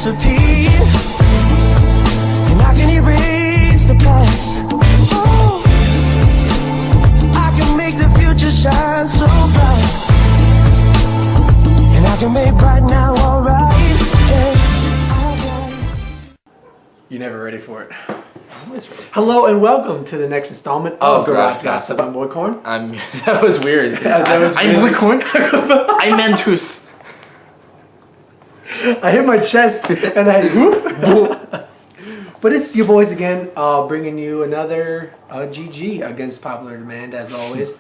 recipe, and I can erase the past. Oh, I can make the future shine so bright, and I can make right now alright. You're never ready for it. Hello and welcome to the next installment of Garage Gossip. I'm Boy Corn. That was weird. I'm Boy Corn. I meant Toose. I hit my chest and I whoop. But it's your boys again, bringing you another GG against popular demand as always.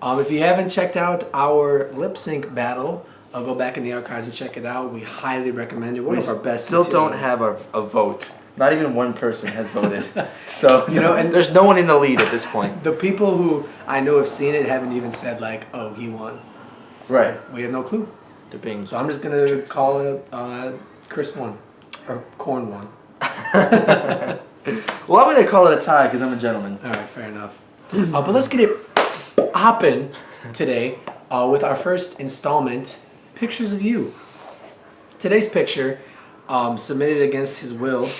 If you haven't checked out our lip sync battle, go back in the archives and check it out. We highly recommend it. One of our best. Still don't have a vote. Not even one person has voted. So, and there's no one in the lead at this point. The people who I know have seen it haven't even said like, oh, he won. So right. We have no clue. They're being So I'm just going to call it Chris won. Or Corn won. Well, I'm going to call it a tie because I'm a gentleman. All right, fair enough. But let's get it hopping today with our first installment, Pictures of You. Today's picture, submitted against his will,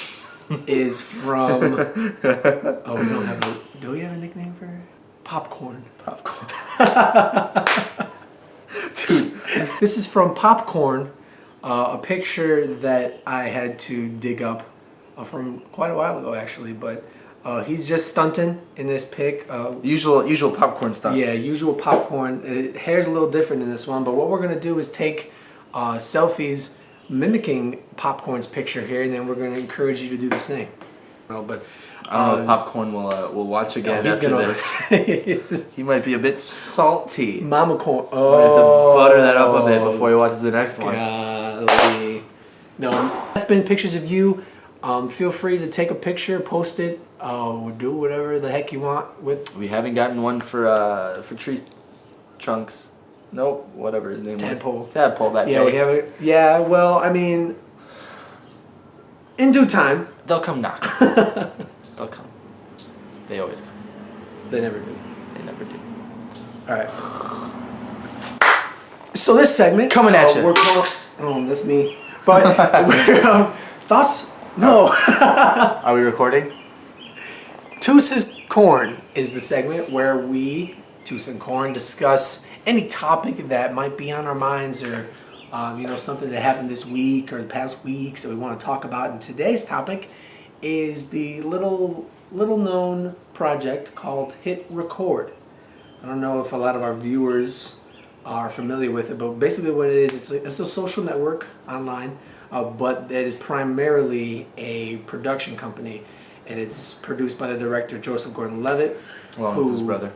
is from... Oh, we don't have a... Do we have a nickname for her? Popcorn. Popcorn. Dude. This is from Popcorn, a picture that I had to dig up from quite a while ago, actually, but he's just stunting in this pic. Usual popcorn stuff. Yeah, usual popcorn. Hair's a little different in this one, but what we're going to do is take selfies mimicking Popcorn's picture here, and then we're going to encourage you to do the same. But I don't know if Popcorn will watch again after this. He might be a bit salty. Mama Corn. Oh. Might have to butter that up a bit before he watches the next one. Golly. No, that's been Pictures of You. Feel free to take a picture, post it, do whatever the heck you want with. We haven't gotten one for Tree Trunks. Nope, whatever his name Tadpole. was. Tadpole. That Yeah, day. we haven't. Yeah, well, I mean, in due time. They'll come knock. They'll come. They always come. They never do. They never do. All right. So this segment coming at you. We're calling. That's me. But we're, thoughts. No. Are we recording? Toose's Corn is the segment where we, Toose and Corn, discuss any topic that might be on our minds or something that happened this week or the past weeks that we want to talk about. And today's topic is the little known project called HitRecord. I don't know if a lot of our viewers are familiar with it, but basically what it is, it's a social network online. But it is primarily a production company, and it's produced by the director Joseph Gordon-Levitt, his brother,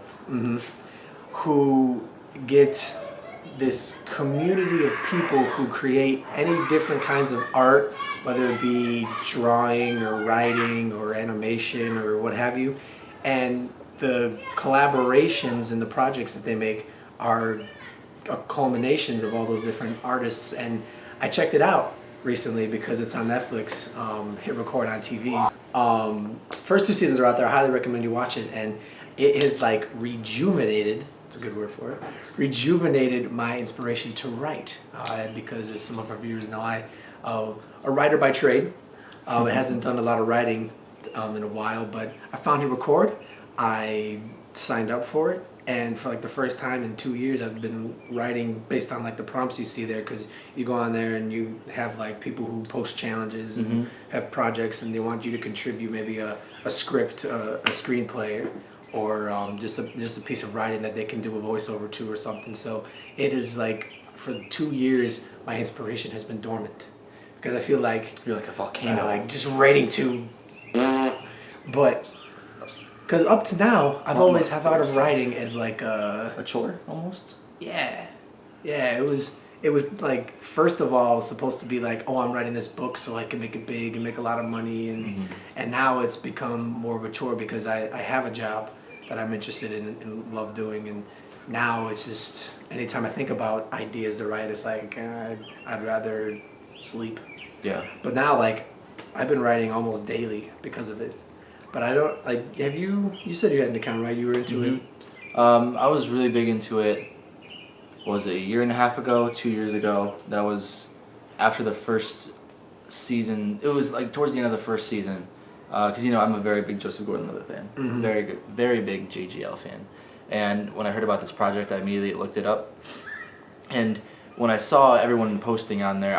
who get this community of people who create any different kinds of art, whether it be drawing or writing or animation or what have you, and the collaborations and the projects that they make are culminations of all those different artists. And I checked it out recently because it's on Netflix, HitRecord on TV. First 2 seasons are out there. I highly recommend you watch it, and it has like rejuvenated, it's a good word for it, rejuvenated my inspiration to write, because as some of our viewers know, I'm a writer by trade. It hasn't done a lot of writing in a while, but I found HitRecord. I signed up for it, and for like the first time in 2 years I've been writing based on like the prompts you see there, because you go on there and you have like people who post challenges and have projects, and they want you to contribute maybe a script, a screenplay, or just a piece of writing that they can do a voiceover to or something. So it is like for 2 years my inspiration has been dormant, because I feel like you're like a volcano, like just writing to but because up to now, I've always thought of writing as like a chore, almost. Yeah. It was like, first of all, supposed to be like, oh, I'm writing this book so I can make it big and make a lot of money, and now it's become more of a chore because I have a job that I'm interested in and love doing, and now it's just anytime I think about ideas to write, it's like I'd rather sleep. Yeah. But now, like, I've been writing almost daily because of it. But I don't, like, have you said you had an account, right? You were into it? I was really big into it, was it a year and a half ago, 2 years ago? That was after the first season. It was like towards the end of the first season, because I'm a very big Joseph Gordon-Levitt fan, very good, very big JGL fan. And when I heard about this project, I immediately looked it up. And when I saw everyone posting on there,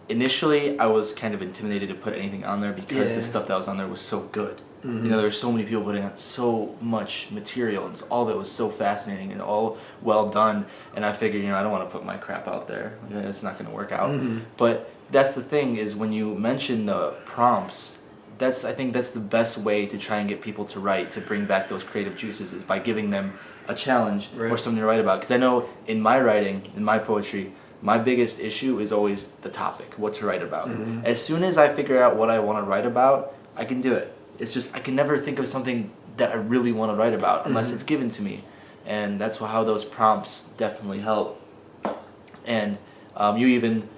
initially I was kind of intimidated to put anything on there because the stuff that was on there was so good. There were so many people putting out so much material, and all of it was so fascinating and all well done. And I figured, I don't want to put my crap out there. It's not going to work out. But that's the thing, is when you mention the prompts, I think that's the best way to try and get people to write, to bring back those creative juices, is by giving them a challenge or something to write about. Because I know in my writing, in my poetry, my biggest issue is always the topic, what to write about. As soon as I figure out what I want to write about, I can do it. It's just I can never think of something that I really want to write about unless it's given to me. And that's how those prompts definitely help. And you even...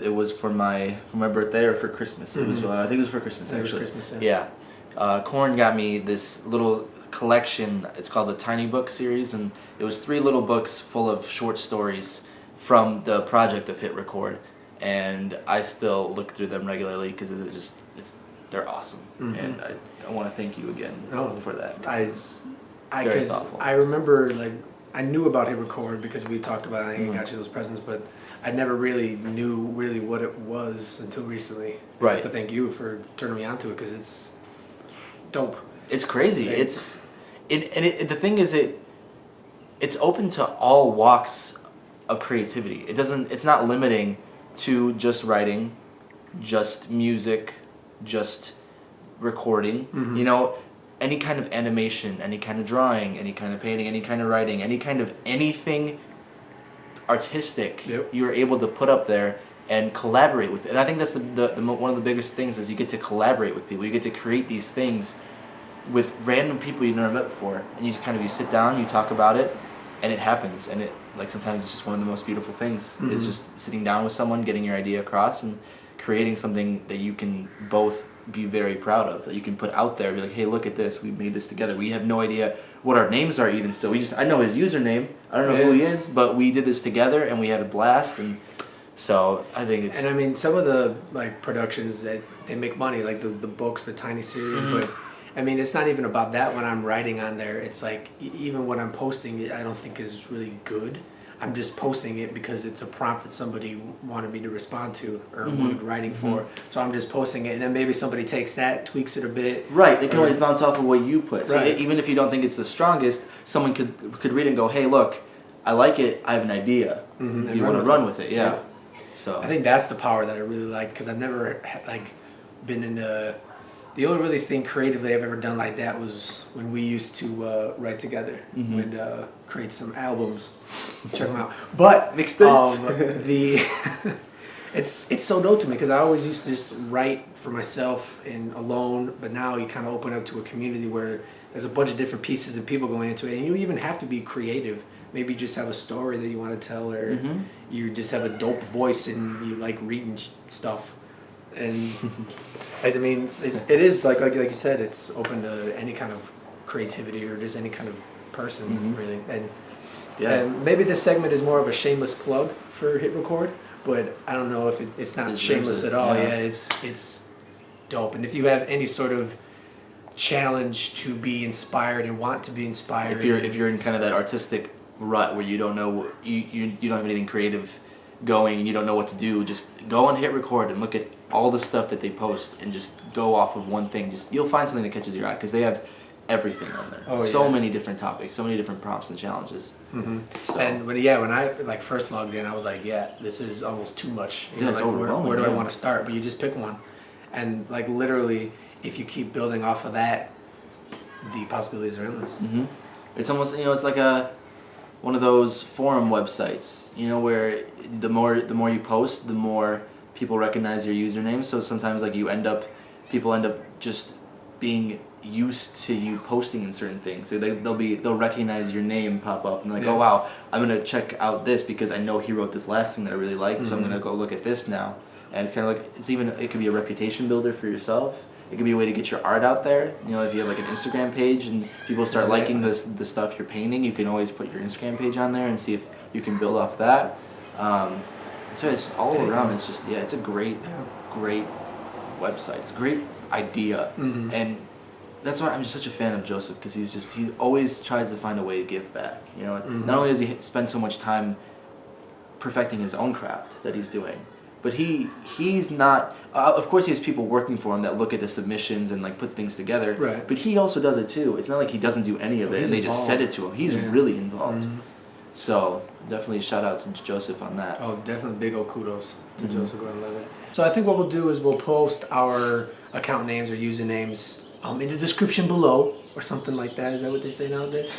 it was for my birthday or for Christmas. It was I think it was for Christmas actually. It was Christmas, yeah. Korn got me this little collection. It's called the Tiny Book series, and it was 3 little books full of short stories from the project of HitRecord. And I still look through them regularly because they're awesome. And I want to thank you again for that. I remember, like, I knew about HitRecord because we talked about it and I got you those presents, but I never really knew what it was until recently. Right. I have to thank you for turning me onto it because it's dope. It's crazy. Right. The thing is, it's open to all walks of creativity. It's not limiting to just writing, just music, just recording. Any kind of animation, any kind of drawing, any kind of painting, any kind of writing, any kind of anything artistic, you're able to put up there and collaborate with it. And I think that's one of the biggest things, is you get to collaborate with people. You get to create these things with random people you've never met before, and you sit down, you talk about it, and it happens. And sometimes it's just one of the most beautiful things. Is just sitting down with someone, getting your idea across, and creating something that you can both be very proud of, that you can put out there, be like, hey, look at this, we made this together. We have no idea what our names are even still. I know his username, I don't know who he is, but we did this together and we had a blast. And so I think it's... And I mean, some of the productions that they make money, like the books, the Tiny series, but I mean, it's not even about that when I'm writing on there. It's like, even when I'm posting it, I don't think is really good. I'm just posting it because it's a prompt that somebody wanted me to respond to or wanted writing for. So I'm just posting it, and then maybe somebody takes that, tweaks it a bit. Right, they can always bounce off of what you put. So right. Even if you don't think it's the strongest, someone could read it and go, hey, look, I like it, I have an idea. Do you want to run with it? Yeah. So I think that's the power that I really like, because I've never been in the only really thing creatively I've ever done like that was when we used to write together. We'd create some albums. Check them out. But it's so dope to me, because I always used to just write for myself and alone, but now you kind of open up to a community where there's a bunch of different pieces and people going into it, and you even have to be creative. Maybe you just have a story that you want to tell, or you just have a dope voice and you like reading stuff. And I mean, it is like you said, it's open to any kind of creativity or just any kind of person, really. And maybe this segment is more of a shameless plug for HitRecord, but I don't know if it's not shameless at all. Yeah, it's dope. And if you have any sort of challenge to be inspired and want to be inspired, if you're in kind of that artistic rut where you don't know you don't have anything creative going and you don't know what to do, just go on HitRecord and look at all the stuff that they post and just go off of one thing. You'll find something that catches your eye, because they have everything on there. So many different topics, so many different prompts and challenges. So. And when I first logged in, I was like, this is almost too much. It's overwhelming. Where do I want to start? But you just pick one, and literally, if you keep building off of that, the possibilities are endless. It's almost it's like one of those forum websites, where the more you post, the more people recognize your username. So sometimes people end up just being used to you posting in certain things. So they'll recognize your name pop up and oh wow, I'm gonna check out this because I know he wrote this last thing that I really liked, so I'm gonna go look at this now. And it's kind of it could be a reputation builder for yourself. It could be a way to get your art out there. If you have an Instagram page and people start liking the stuff you're painting, you can always put your Instagram page on there and see if you can build off that. So it's all Anything. around. It's just it's a great website. It's a great idea, and that's why I'm just such a fan of Joseph, because he always tries to find a way to give back. You know, not only does he spend so much time perfecting his own craft that he's doing, but he's not. Of course, he has people working for him that look at the submissions and like put things together. Right. But he also does it too. It's not like he doesn't do any of it, and they just send it to him. He's really involved. So definitely shout out to Joseph on that. Oh, definitely big old kudos to Joseph Gordon-Levitt. So I think what we'll do is we'll post our account names or usernames in the description below or something like that. Is that what they say nowadays?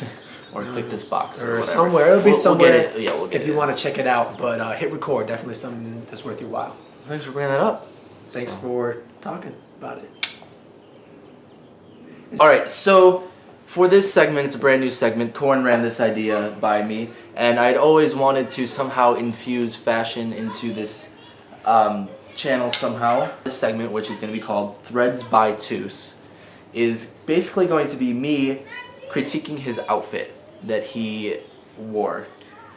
Or click this box or whatever. somewhere. It'll be somewhere. We'll get it. Yeah, we'll get if it. you want to check it out. But HitRecord, definitely something that's worth your while. Thanks for bringing that up. Thanks for talking about it. All right, so for this segment, it's a brand new segment. Korn ran this idea by me, and I'd always wanted to somehow infuse fashion into this channel somehow. This segment, which is going to be called Threads by Toose, is basically going to be me critiquing his outfit that he wore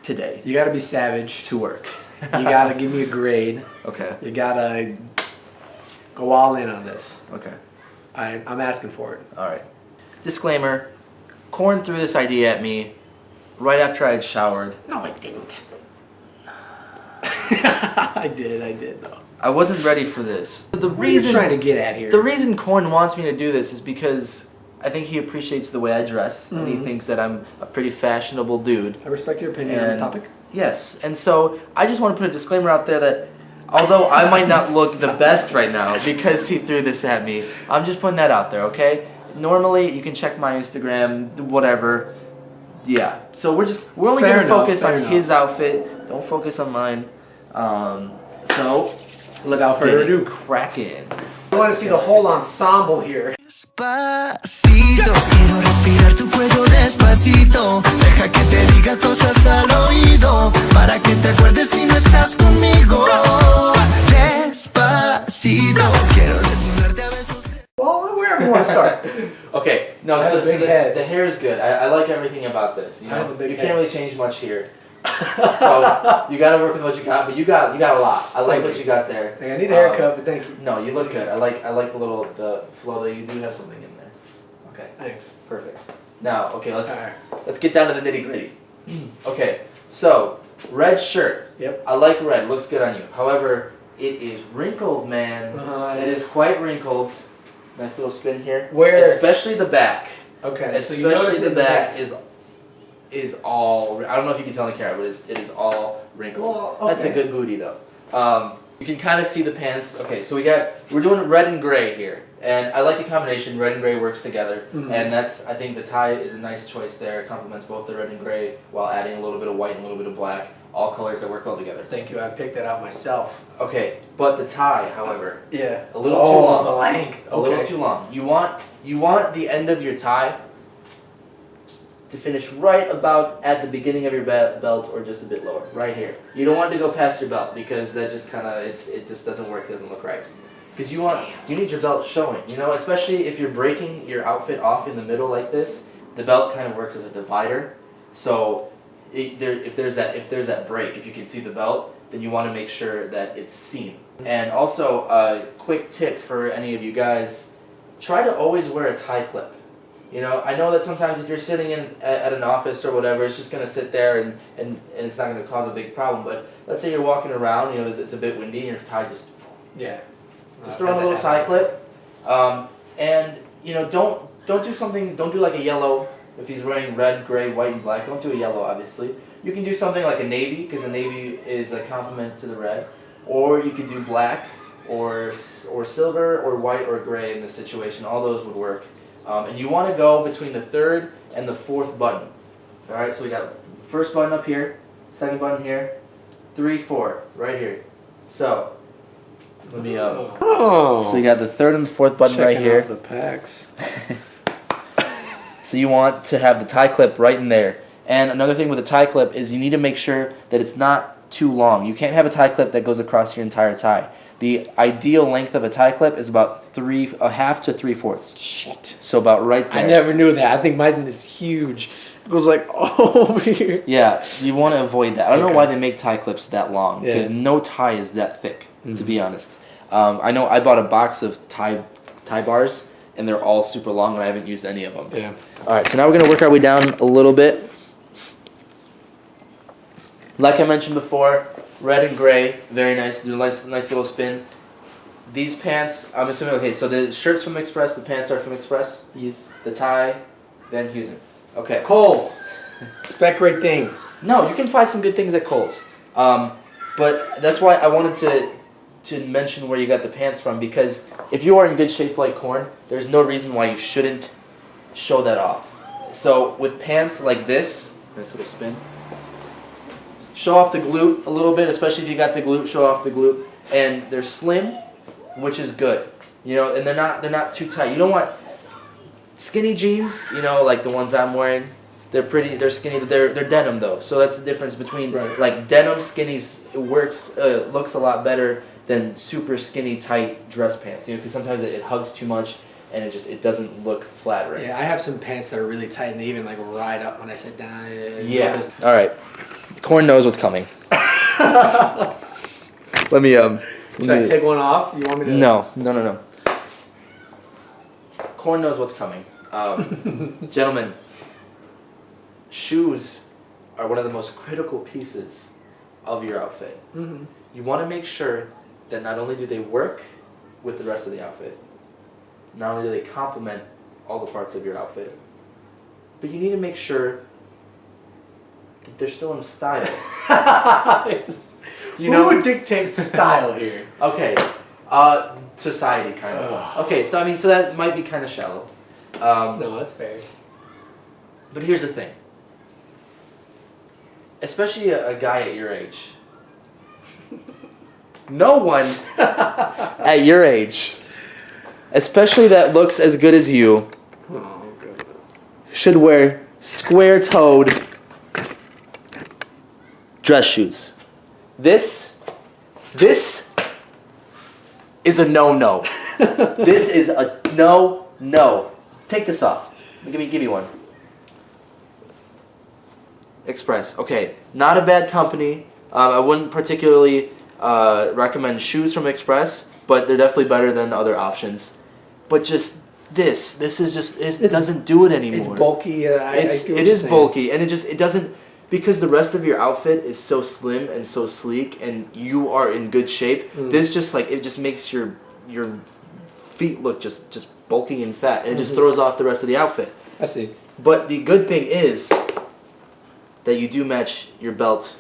today You got to be savage. to work. You got to give me a grade. Okay. You got to go all in on this. Okay. I'm asking for it. All right. Disclaimer, Korn threw this idea at me right after I had showered. No, I didn't. I did though. I wasn't ready for this. The What are you trying to get at here? The reason Korn wants me to do this is because I think he appreciates the way I dress, and he thinks that I'm a pretty fashionable dude. I respect your opinion on the topic. Yes, and so I just want to put a disclaimer out there that although I might not look the best right now because he threw this at me, I'm just putting that out there, okay? Normally, you can check my Instagram, whatever. Yeah, so we're only Fair going to focus enough, on fair his outfit. Don't focus on mine. So let's Without further ado, cracking. I want to see the whole ensemble here. Despacito, quiero respirar tu cuello despacito. Deja que te diga cosas al oído, para que te acuerdes si no estás conmigo. Despacito, quiero desnudarte a besos. Well, wherever you want to start. Okay, no, I have so, a big the head. hair is good. I like everything about this. You I have know, a big you head. can't really change much here. So you got to work with what you got, but you got a lot. I like Thank what you. you got there. I need a haircut, but thank you. No, you look good. I like the flow that you do have something in there. Okay, Thanks. perfect. Now, okay, All right. let's get down to the nitty gritty. Okay, so red shirt. Yep. I like red. Looks good on you. However, it is wrinkled, man. It is quite wrinkled. Nice little spin here. Where? Especially the back. Okay. So you Especially notice the in back is all. I don't know if you can tell in the camera, but it is all wrinkled. Well, That's a okay. good booty though. You can kind of see the pants. Okay, so we're doing red and gray here, and I like the combination. Red and gray works together, and I think the tie is a nice choice there. It complements both the red and gray while adding a little bit of white and a little bit of black. All colors that work well together. Thank you. I picked that out myself. Okay, but the tie, however, Yeah. a little too long. The length. A little too long. You want the end of your tie to finish right about at the beginning of your belt or just a bit lower, right here. You don't want it to go past your belt because that just kind of it just doesn't work. It doesn't look right. Because you need your belt showing. You know, especially if you're breaking your outfit off in the middle like this, the belt kind of works as a divider. So if there's that break, if you can see the belt, then you want to make sure that it's seen. And also, a quick tip for any of you guys: try to always wear a tie clip. You know, I know that sometimes if you're sitting at an office or whatever, it's just gonna sit there and it's not gonna cause a big problem. But let's say you're walking around, you know, it's a bit windy and your tie just throw on a little tie clip, and you know, don't do like a yellow. If he's wearing red, gray, white, and black, don't do a yellow, obviously. You can do something like a navy, because a navy is a complement to the red. Or you could do black, or silver, or white, or gray in this situation. All those would work. And you want to go between the third and the fourth button. Alright, so we got first button up here, second button here, 3, 4, right here. So, let me, so we got the third and the fourth button right here. The packs. So you want to have the tie clip right in there. And another thing with a tie clip is you need to make sure that it's not too long. You can't have a tie clip that goes across your entire tie. The ideal length of a tie clip is about a half to 3/4. Shit. So about right there. I never knew that. I think mine is huge. goes like over here. Yeah, you want to avoid that. I don't know why they make tie clips that long, because no tie is that thick, to be honest. I know I bought a box of tie bars, and they're all super long, and I haven't used any of them. Yeah. All right, so now we're going to work our way down a little bit. Like I mentioned before, red and gray, very nice. Do a nice little spin. These pants, I'm assuming, okay, so the shirt's from Express, the pants are from Express. Yes. The tie, Van Heusen. Okay. Kohl's. Expect great things. No, you can find some good things at Kohl's. But that's why I wanted to mention where you got the pants from, because if you are in good shape like Korn, there's no reason why you shouldn't show that off. So with pants like this, nice little spin, show off the glute a little bit, especially if you got the glute, show off the glute. And they're slim, which is good. You know, and they're not too tight. You don't want skinny jeans, you know, like the ones I'm wearing. They're skinny, they're denim though. So that's the difference between like denim skinnies looks a lot better than super skinny tight dress pants, you know, because sometimes it hugs too much and it doesn't look flattering. Yeah, I have some pants that are really tight and they even like ride up when I sit down. Yeah. All right. Korn knows what's coming. Let me Should I take one off? You want me to? No. Korn knows what's coming. Gentlemen, shoes are one of the most critical pieces of your outfit. Mm-hmm. You want to make sure that not only do they work with the rest of the outfit, not only do they complement all the parts of your outfit, but you need to make sure that they're still in style. Who would dictate style here? Okay, society kind of. Okay, so I mean, so that might be kind of shallow. No, that's fair. But here's the thing. Especially a guy at your age. No one at your age, especially that looks as good as you, should wear square-toed dress shoes. This is a no-no. This is a no-no. Take this off. Give me one. Express. Okay, not a bad company. I wouldn't particularly recommend shoes from Express, but they're definitely better than other options. But just this is just it doesn't do it anymore. It's bulky. It is bulky, and it doesn't, because the rest of your outfit is so slim and so sleek, and you are in good shape. This just like it just makes your feet look just bulky and fat, and it just throws off the rest of the outfit. I see. But the good thing is that you do match your belt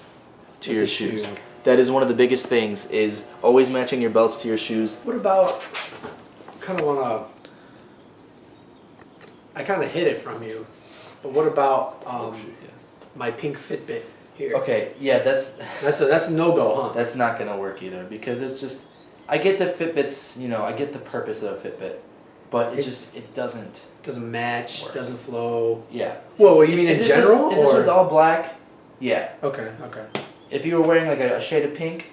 to your shoes. Shoe. That is one of the biggest things, is always matching your belts to your shoes. What about, kind of want to, I kind of hid it from you, but what about my pink Fitbit here? Okay, yeah, that's a no-go, huh? that's not gonna work either, because it's just, I get the Fitbits, you know, I get the purpose of a Fitbit, but it doesn't match, work. Doesn't flow. Yeah. Well, you mean in general? If this was all black, yeah. Okay. If you were wearing like a shade of pink,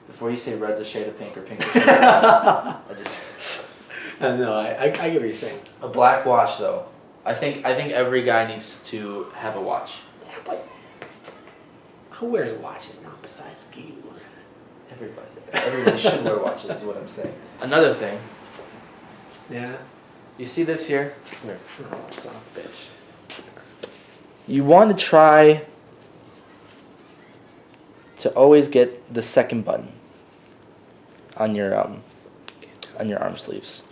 before you say red's a shade of pink or pink's a shade of pink, No, I get what you're saying. a black watch though. I think every guy needs to have a watch. Yeah, but who wears watches now besides you? Everybody should wear watches, is what I'm saying. Another thing, Yeah. you see this here? Come here. Oh, son of a bitch. You want to try to always get the second button on your arm sleeves.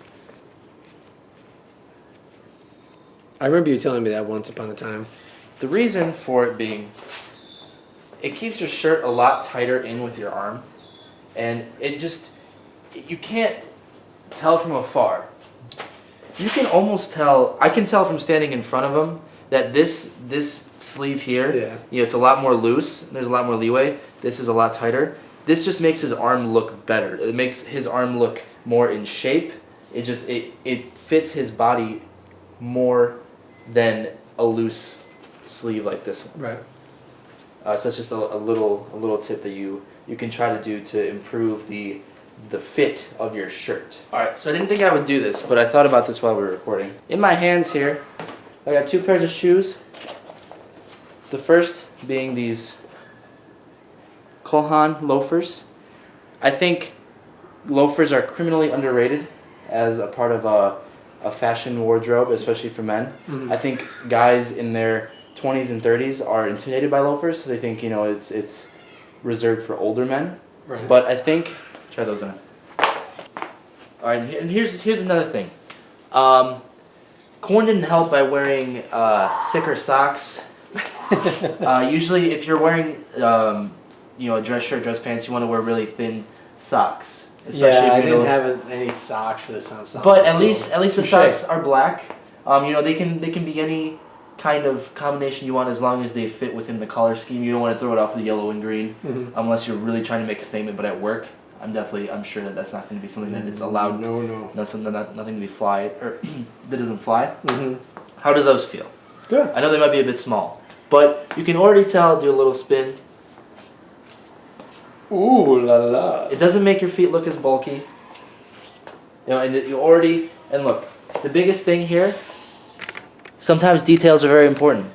I remember you telling me that once upon a time. The reason for it being, it keeps your shirt a lot tighter in with your arm, and you can't tell from afar. You can almost tell, I can tell from standing in front of him that this sleeve here, you know, it's a lot more loose, there's a lot more leeway. This is a lot tighter. This just makes his arm look better. It makes his arm look more in shape. It fits his body more than a loose sleeve like this one. Right. So that's just a little tip that you can try to do to improve the fit of your shirt. Alright, so I didn't think I would do this, but I thought about this while we were recording. In my hands here, I got 2 pairs of shoes. The first being these Kohan loafers. I think loafers are criminally underrated as a part of a fashion wardrobe, especially for men. I think guys in their 20s and 30s are intimidated by loafers. So they think, you know, it's reserved for older men. Right. But I think, try those on. All right, and here's another thing. Corn didn't help by wearing thicker socks. Usually, if you're wearing you know, a dress shirt, dress pants, you want to wear really thin socks. Especially if I you're didn't gonna- have any socks for this on Sunday. But at so least the touche. socks are black. You know, they can be any kind of combination you want as long as they fit within the color scheme. You don't want to throw it off with yellow and green unless you're really trying to make a statement. But at work, I'm sure that's not going to be something that is allowed. No. That's nothing to be fly or that doesn't fly. How do those feel? Good. I know they might be a bit small, but you can already tell. Do a little spin. Ooh la la. It doesn't make your feet look as bulky. You know, and you already and look. The biggest thing here. Sometimes details are very important.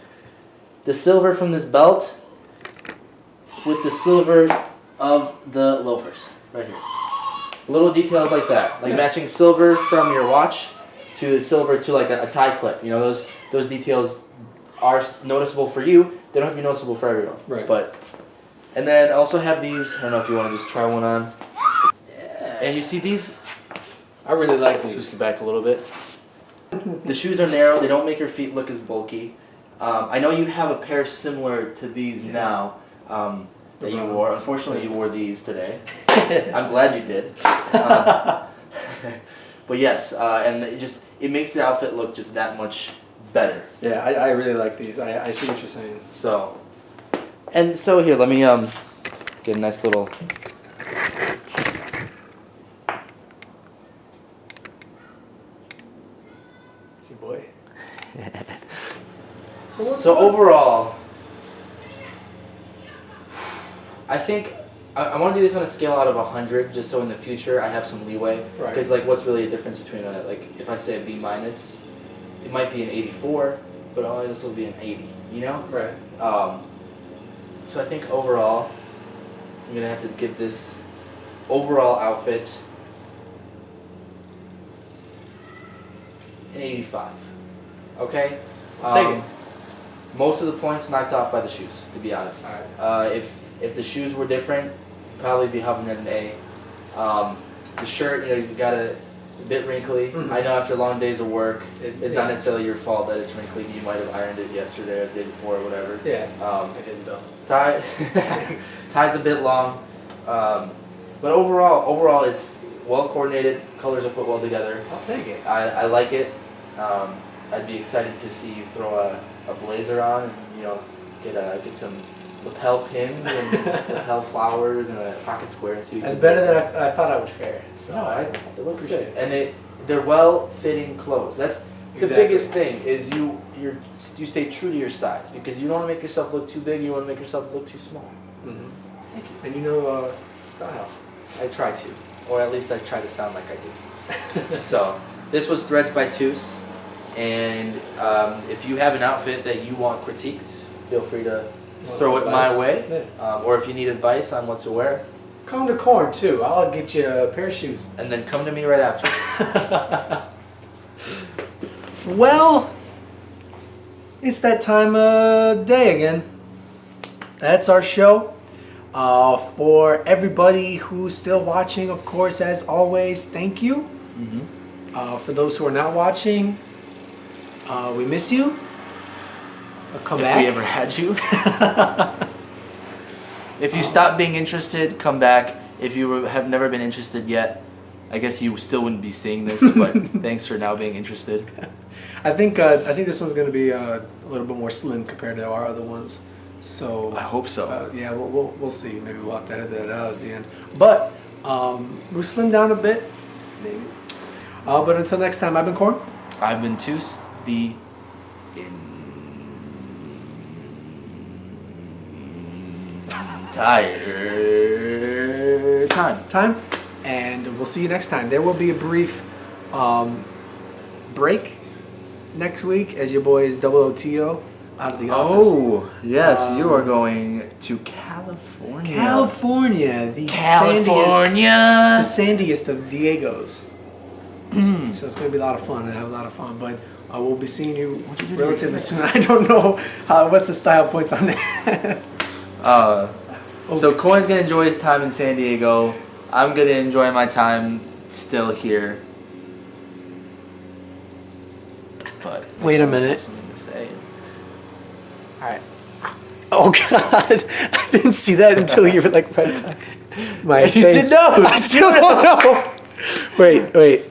The silver from this belt with the silver of the loafers right here. Little details like that, like matching silver from your watch to the silver to like a tie clip. You know, those details are noticeable for you. They don't have to be noticeable for everyone. Right. But and then I also have these. I don't know if you want to just try one on. Yeah. And you see these. I really like these. Just back a little bit. The shoes are narrow. They don't make your feet look as bulky. I know you have a pair similar to these now that you wore. Unfortunately, you wore these today. I'm glad you did. But yes, and it makes the outfit look just that much better. Yeah, I really like these. I see what you're saying. So here, let me get a nice little. It's your boy. So overall, I think I want to do this on a scale out of 100, just so in the future I have some leeway. Right. Because like, what's really a difference between like if I say a B minus, it might be an 84, but it'll also be an 80. You know? Right. So I think overall, I'm gonna have to give this overall outfit an 85. Okay. Take it. Most of the points knocked off by the shoes, to be honest. Alright. If the shoes were different, you'd probably be hovering at an A. The shirt, you know, you got a bit wrinkly. I know after long days of work, it's not necessarily your fault that it's wrinkly. You might have ironed it yesterday or the day before or whatever. Yeah. I didn't though. Tie's a bit long, but overall it's well coordinated. Colors are put well together. I'll take it. I like it. I'd be excited to see you throw a blazer on and, you know, get some lapel pins and lapel flowers and a pocket square and see. That's better than I thought I would fare. So No, it looks appreciate good, and they're well fitting clothes. That's the Exactly. biggest thing is you stay true to your size because you don't want to make yourself look too big. You want to make yourself look too small. Thank you. And you know style. I try to, or at least I try to sound like I do. So this was Threads by Toose, and if you have an outfit that you want critiqued, feel free to throw it my way, or if you need advice on what to wear, come to Corn too. I'll get you a pair of shoes. and then come to me right after. Well, it's that time of day again. That's our show. For everybody who's still watching, of course, as always, thank you. For those who are not watching, we miss you. Come If back. we ever had you. If you stop being interested, come back. If you have never been interested yet, I guess you still wouldn't be seeing this, but thanks for now being interested. I think this one's going to be a little bit more slim compared to our other ones. So I hope so. yeah, we'll see. Maybe we'll have to edit that out at the end. But we slimmed down a bit, maybe. But until next time, I've been Corn. I've been Toose, the entire time. And we'll see you next time. There will be a brief break. next week as your boy is OOTO out of the office. Oh, yes, you are going to California. California, the sandiest of Diegos. So it's going to be a lot of fun. I have a lot of fun, but we'll be seeing you relatively soon. I don't know what's the style points on that. So Coin's gonna enjoy his time in San Diego. I'm gonna enjoy my time still here. But wait a minute. Something to say. All right. Oh God! I didn't see that until you were like right by my face. You didn't know. I still don't know. Wait.